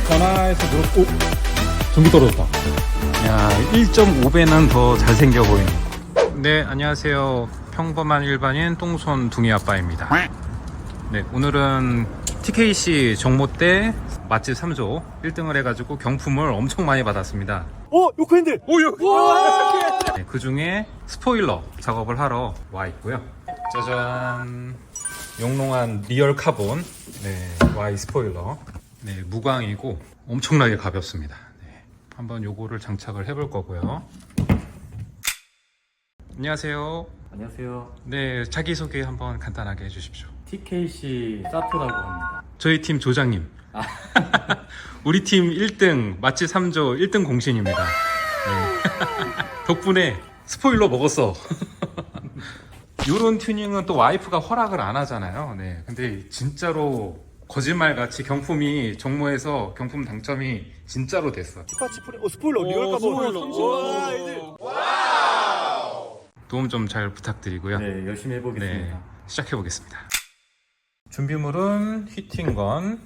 전화해서 오! 전기 떨어졌다. 야, 1.5배는 더 잘생겨 보이네. 네, 안녕하세요. 평범한 일반인 똥손 둥이 아빠입니다. 네, 오늘은 TKC 정모때 맛집 3조 1등을 해가지고 경품을 엄청 많이 받았습니다. 요코핸들! 네, 그 중에 스포일러 작업을 하러 와 있고요. 짜잔! 영롱한 리얼 카본 Y 스포일러. 네, 무광이고 엄청나게 가볍습니다. 네, 한번 요거를 장착을 해볼 거고요. 안녕하세요. 안녕하세요. 네, 자기소개 한번 간단하게 해주십시오. TKC 사토라고 합니다. 저희 팀 조장님. 우리 팀 1등 맛집 3조 1등 공신입니다. 네. 덕분에 스포일러 먹었어. 요런 튜닝은 또 와이프가 허락을 안 하잖아요. 네. 근데 진짜로 거짓말같이 경품이 정모에서 경품 당첨이 진짜로 됐어. 티파치 스포일러 리얼 카본. 도움 좀 잘 부탁드리고요. 네, 열심히 해보겠습니다. 네, 시작해보겠습니다. 준비물은 히팅건,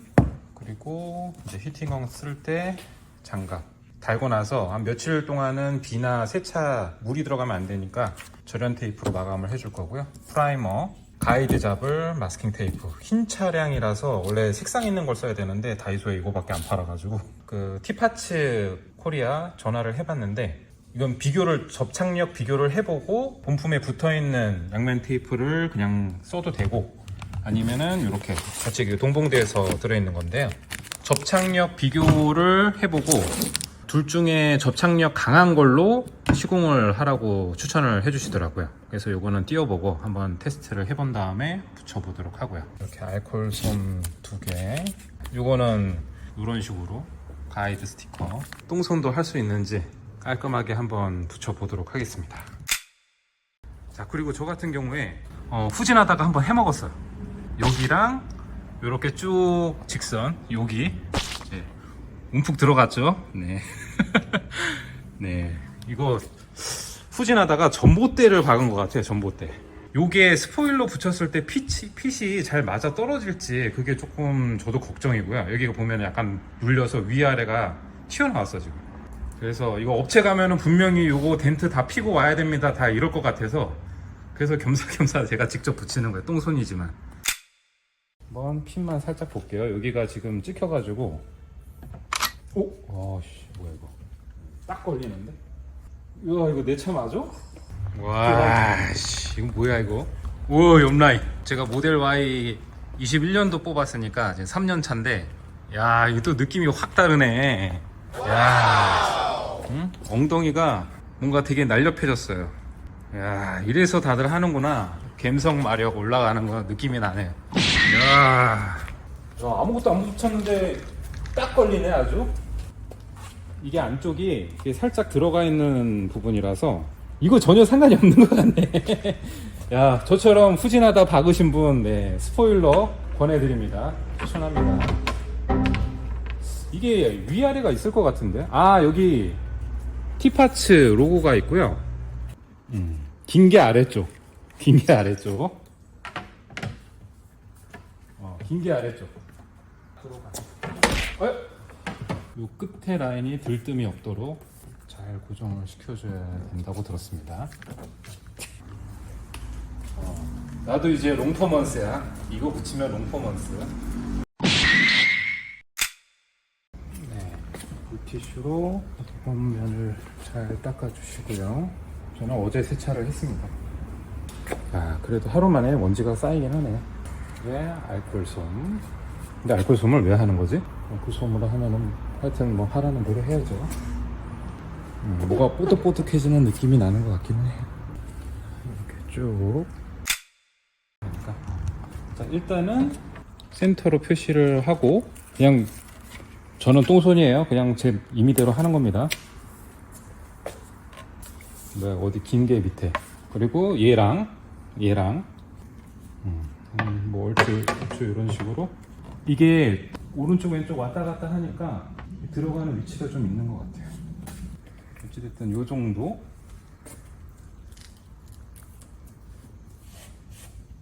그리고 이제 히팅건 쓸 때 장갑. 달고 나서 한 며칠 동안은 비나 세차, 물이 들어가면 안 되니까 절연 테이프로 마감을 해줄 거고요. 프라이머, 가이드 잡을 마스킹 테이프. 흰 차량이라서 원래 색상 있는 걸 써야 되는데 다이소에 이거밖에 안 팔아가지고 그 티파츠 코리아 전화를 해봤는데 이건 접착력 비교를 해보고 본품에 붙어있는 양면 테이프를 그냥 써도 되고 아니면은 이렇게 같이 동봉대에서 들어있는 건데요. 접착력 비교를 해보고 둘 중에 접착력 강한 걸로 시공을 하라고 추천을 해주시더라고요. 그래서 요거는 띄워보고 한번 테스트를 해본 다음에 붙여보도록 하고요. 이렇게 알콜 솜 2개. 요거는 이런 식으로 가이드 스티커. 똥손도 할 수 있는지 깔끔하게 한번 붙여보도록 하겠습니다. 자, 그리고 저 같은 경우에 후진하다가 한번 해먹었어요. 여기랑 이렇게 쭉 직선 여기 움푹 들어갔죠. 네. 네, 이거 후진하다가 전봇대를 박은 것 같아요. 전봇대. 요게 스포일러 붙였을 때 핏이 잘 맞아 떨어질지 그게 조금 저도 걱정이고요. 여기가 보면 약간 눌려서 위아래가 튀어나왔어 지금. 그래서 이거 업체 가면은 분명히 요거 덴트 다 피고 와야 됩니다 다 이럴 것 같아서 그래서 겸사겸사 제가 직접 붙이는 거예요. 똥손이지만. 한번 핀만 살짝 볼게요. 여기가 지금 찍혀가지고 아씨 뭐야 이거 딱 걸리는데? 이거 내 차 맞아? 와 씨 이거 뭐야 이거. 오 옆라인. 제가 모델 Y 21년도 뽑았으니까 이제 3년 차인데 야 이거 또 느낌이 확 다르네. 야 응? 엉덩이가 뭔가 되게 날렵해졌어요. 야 이래서 다들 하는구나. 감성 마력 올라가는 거 느낌이 나네. 야 아무것도 안 붙였는데 딱 걸리네 아주. 이게 안쪽이 이게 살짝 들어가 있는 부분이라서 이거 전혀 상관이 없는 것 같네. 야 저처럼 후진하다 박으신 분 스포일러 권해드립니다. 추천합니다. 이게 위아래가 있을 것 같은데. 여기 티파츠 로고가 있고요. 긴 게 아래쪽. 긴 게 아래쪽. 긴 게 아래쪽. 요 끝에 라인이 들뜸이 없도록 잘 고정을 시켜줘야 된다고 들었습니다. 나도 이제 롱퍼먼스야. 이거 붙이면 롱퍼먼스. 네, 물티슈로 뒷면을 잘 닦아주시고요. 저는 어제 세차를 했습니다. 그래도 하루 만에 먼지가 쌓이긴 하네. 알콜솜. 근데 알콜솜을 왜 하는 거지? 알콜솜으로 하면은 하여튼 뭐 하라는 대로 해야죠. 뭐가 뽀득뽀득해지는 느낌이 나는 것 같긴 해. 이렇게 쭉. 그러니까. 자, 일단은 센터로 표시를 하고 그냥 저는 똥손이에요. 그냥 제 임의대로 하는 겁니다. 어디 긴 게 밑에. 그리고 얘랑 뭐 얼추 이런 식으로 이게 오른쪽 왼쪽 왔다 갔다 하니까 들어가는 위치가 좀 있는 것 같아요. 어찌됐든 요 정도.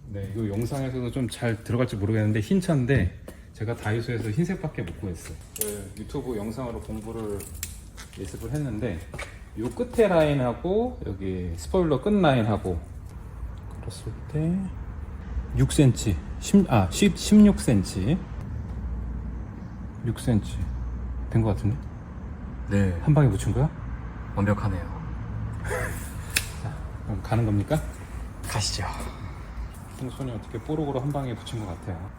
네, 이거 영상에서도 좀 잘 들어갈지 모르겠는데 흰 차인데 제가 다이소에서 흰색밖에 못 구했어요. 유튜브 영상으로 공부를 예습을 했는데 요 끝에 라인하고 여기 스포일러 끝 라인하고 걸었을 때 6cm, 16cm 6cm 된 것 같은데? 네, 한 방에 붙인 거야? 완벽하네요. 그럼 가는 겁니까? 가시죠. 손이 어떻게 뽀록으로 한 방에 붙인 것 같아요.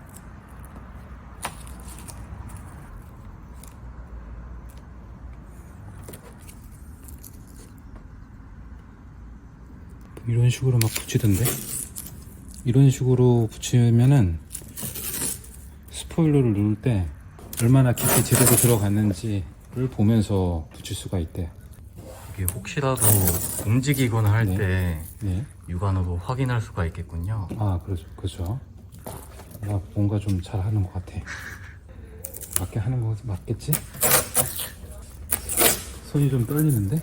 이런 식으로 막 붙이던데? 이런 식으로 붙이면은 스포일러를 누를 때 얼마나 깊이 제대로 들어갔는지를 보면서 붙일 수가 있대요. 이게 혹시라도 움직이거나 할 때 네. 육안으로 확인할 수가 있겠군요. 아, 그렇죠. 나 뭔가 좀 잘하는 것 같아. 맞게 하는 거 맞겠지? 손이 좀 떨리는데?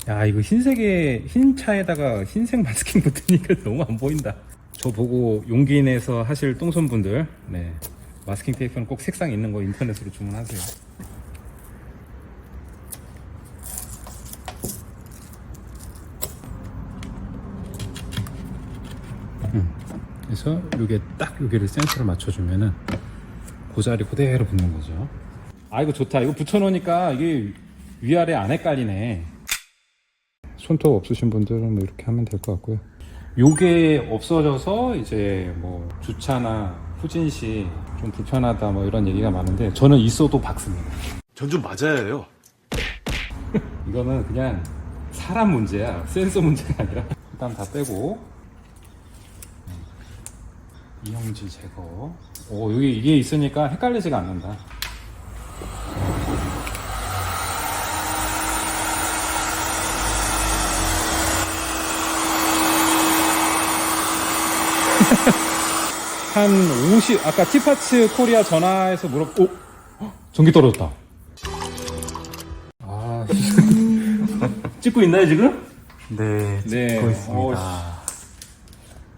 야, 이거 흰 차에다가 흰색 마스킹 붙으니까 너무 안 보인다. 저 보고 용기 내서 하실 똥손분들, 네, 마스킹 테이프는 꼭 색상 있는 거 인터넷으로 주문하세요. 그래서 요게 딱 여기를 센터를 맞춰주면은 그 자리 그대로 붙는 거죠. 아, 이거 좋다. 이거 붙여놓으니까 이게 위아래 안 헷갈리네. 손톱 없으신 분들은 뭐 이렇게 하면 될 것 같고요. 요게 없어져서 이제 뭐 주차나 후진 시 좀 불편하다 뭐 이런 얘기가 많은데 저는 있어도 박습니다. 전 좀 맞아야 해요. 이거는 그냥 사람 문제야. 센서 문제가 아니라. 일단 다 빼고 이용지 제거. 오, 여기 이게 있으니까 헷갈리지가 않는다. 한 50, 아까 티파츠 코리아 전화해서 오! 헉, 전기 떨어졌다. 아, 찍고 있나요, 지금? 네, 찍고 네. 있습니다.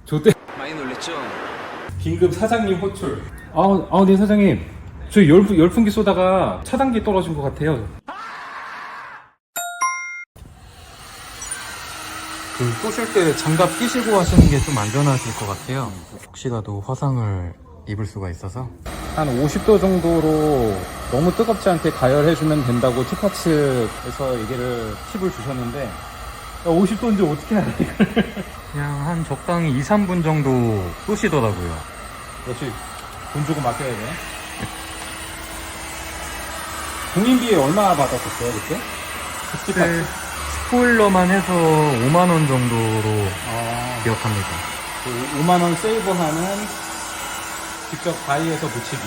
좋대. 많이 놀랬죠? 긴급 사장님 호출. 네, 사장님. 저 열풍기 쏘다가 차단기 떨어진 것 같아요. 쏘실 때 장갑 끼시고 하시는 게 좀 안전하실 것 같아요. 혹시라도 화상을 입을 수가 있어서. 한 50도 정도로 너무 뜨겁지 않게 가열해주면 된다고 티파츠에서 얘기를 팁을 주셨는데, 야, 50도인데 어떻게 해야 돼, 이걸? 그냥 한 적당히 2, 3분 정도 쏘시더라고요. 역시 돈 주고 맡겨야 돼. 공인비 얼마 받았었어요, 그때? 그때 스포일러만 해서 5만원 정도로 기억합니다. 5만원 세이브하는 직접 바위에서 붙이기.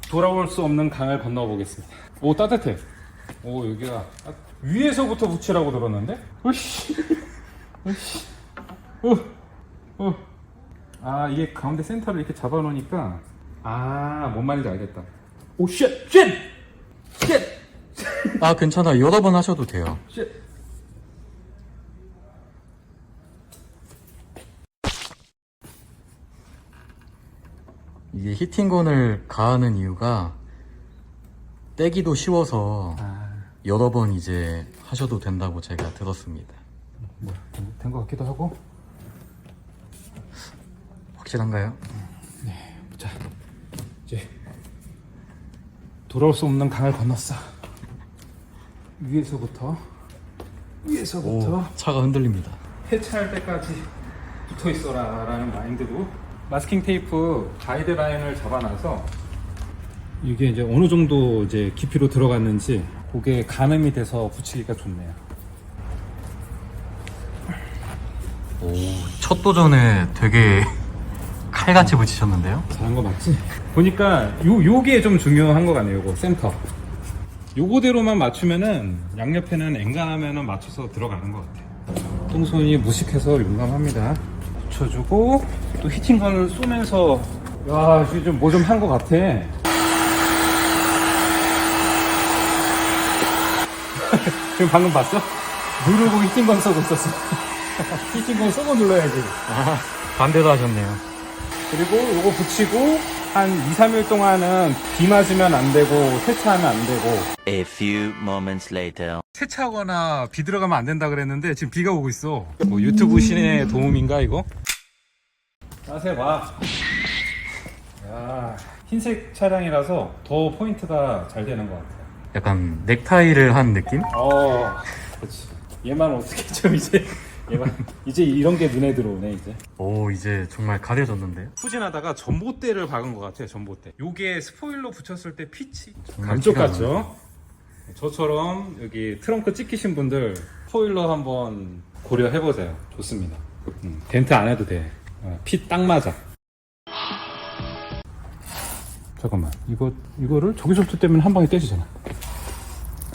돌아올 수 없는 강을 건너보겠습니다. 오, 따뜻해. 오, 여기가 위에서부터 붙이라고 들었는데? 으씨. 아, 이게 가운데 센터를 이렇게 잡아놓으니까, 뭔 말인지 알겠다. 오, 쉣! 아, 괜찮아. 여러 번 하셔도 돼요. 이게 히팅건을 가하는 이유가 떼기도 쉬워서 여러 번 이제 하셔도 된다고 제가 들었습니다. 뭐야, 된 것 같기도 하고. 확실한가요? 자, 이제 돌아올 수 없는 강을 건넜어. 위에서부터 오, 차가 흔들립니다. 해체할 때까지 붙어 있어라 라는 마인드로 마스킹 테이프 가이드라인을 잡아놔서 이게 이제 어느 정도 이제 깊이로 들어갔는지 그게 가늠이 돼서 붙이기가 좋네요. 오, 첫 도전에 되게 칼같이 붙이셨는데요? 잘한 거 맞지? 보니까 요게 좀 중요한 것 같네요. 요거 센터 요거대로만 맞추면은 양옆에는 엔간하면은 맞춰서 들어가는 것 같아요. 똥손이 무식해서 용감합니다. 붙여주고 또 히팅건을 쏘면서 야, 지금 뭐 좀 한 것 같아. 지금 방금 봤어? 누르고 히팅건 쏘고 있었어. 히팅건 쏘고 눌러야지. 아, 반대도 하셨네요. 그리고 요거 붙이고 한 2, 3일 동안은 비 맞으면 안 되고 세차하면 안 되고. A few moments later. 세차하거나 비 들어가면 안 된다 그랬는데 지금 비가 오고 있어. 뭐 유튜브 신의 도움인가 이거? 자세 봐. 야, 흰색 차량이라서 더 포인트가 잘 되는 것 같아. 약간 넥타이를 한 느낌? 그렇지. 얘만 어떻게 좀 이제 얘만 이제 이런 게 눈에 들어오네 이제. 오, 이제 정말 가려졌는데요? 후진하다가 전봇대를 박은 것 같아요. 전봇대. 요게 스포일러 붙였을 때 피치 정말 감쪽 티가 같죠? 저처럼 여기 트렁크 찍히신 분들 스포일러 한번 고려해보세요. 좋습니다. 덴트 안 해도 돼. 핏 딱 맞아. 잠깐만, 이거를 저기서부터 떼면 한 방에 떼지잖아.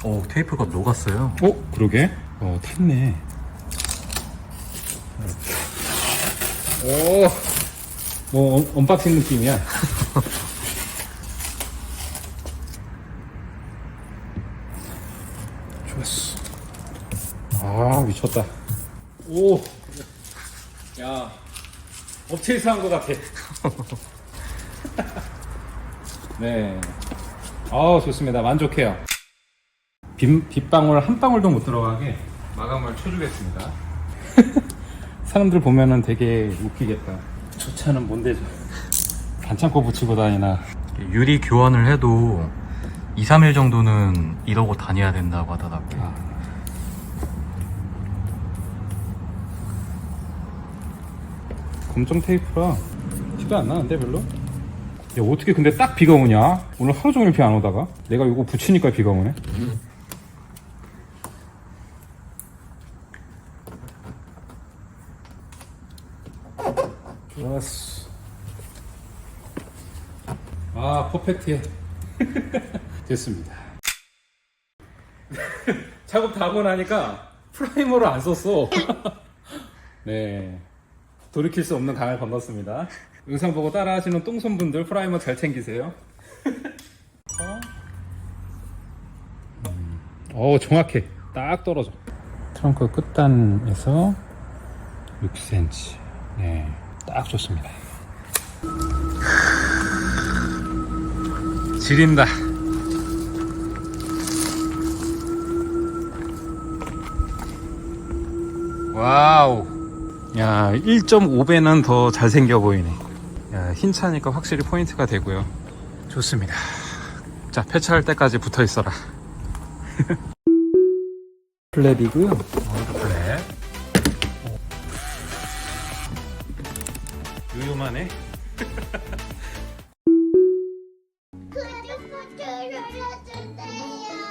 오, 테이프가 녹았어요. 그러게. 탔네. 뭐 언박싱 느낌이야. 좋았어. 미쳤다. 야, 업체에서 한 것 같아. 네. 좋습니다. 만족해요. 빗방울 한 방울도 못 들어가게 마감을 쳐주겠습니다. 사람들 보면은 되게 웃기겠다. 저 차는 뭔데 반창고 붙이고 다니나. 유리 교환을 해도 2, 3일 정도는 이러고 다녀야 된다고 하더라고요. 검정 테이프라 티가 안 나는데 별로? 야, 어떻게 근데 딱 비가 오냐? 오늘 하루 종일 비 안 오다가 내가 이거 붙이니까 비가 오네. 좋았어. 퍼펙트해. 됐습니다. 작업 다 하고 나니까 프라이머를 안 썼어. 네, 돌이킬 수 없는 강을 건넜습니다. 영상 보고 따라 하시는 똥손분들 프라이머 잘 챙기세요. 정확해. 딱 떨어져. 트렁크 끝단에서 6cm. 네, 딱 좋습니다. 지린다. 와우. 야, 1.5배는 더 잘생겨 보이네. 야, 흰 차니까 확실히 포인트가 되고요. 좋습니다. 자, 폐차할 때까지 붙어 있어라. 플랩이고요. 플랩. 요요만해. 구독 버튼 눌러주세요.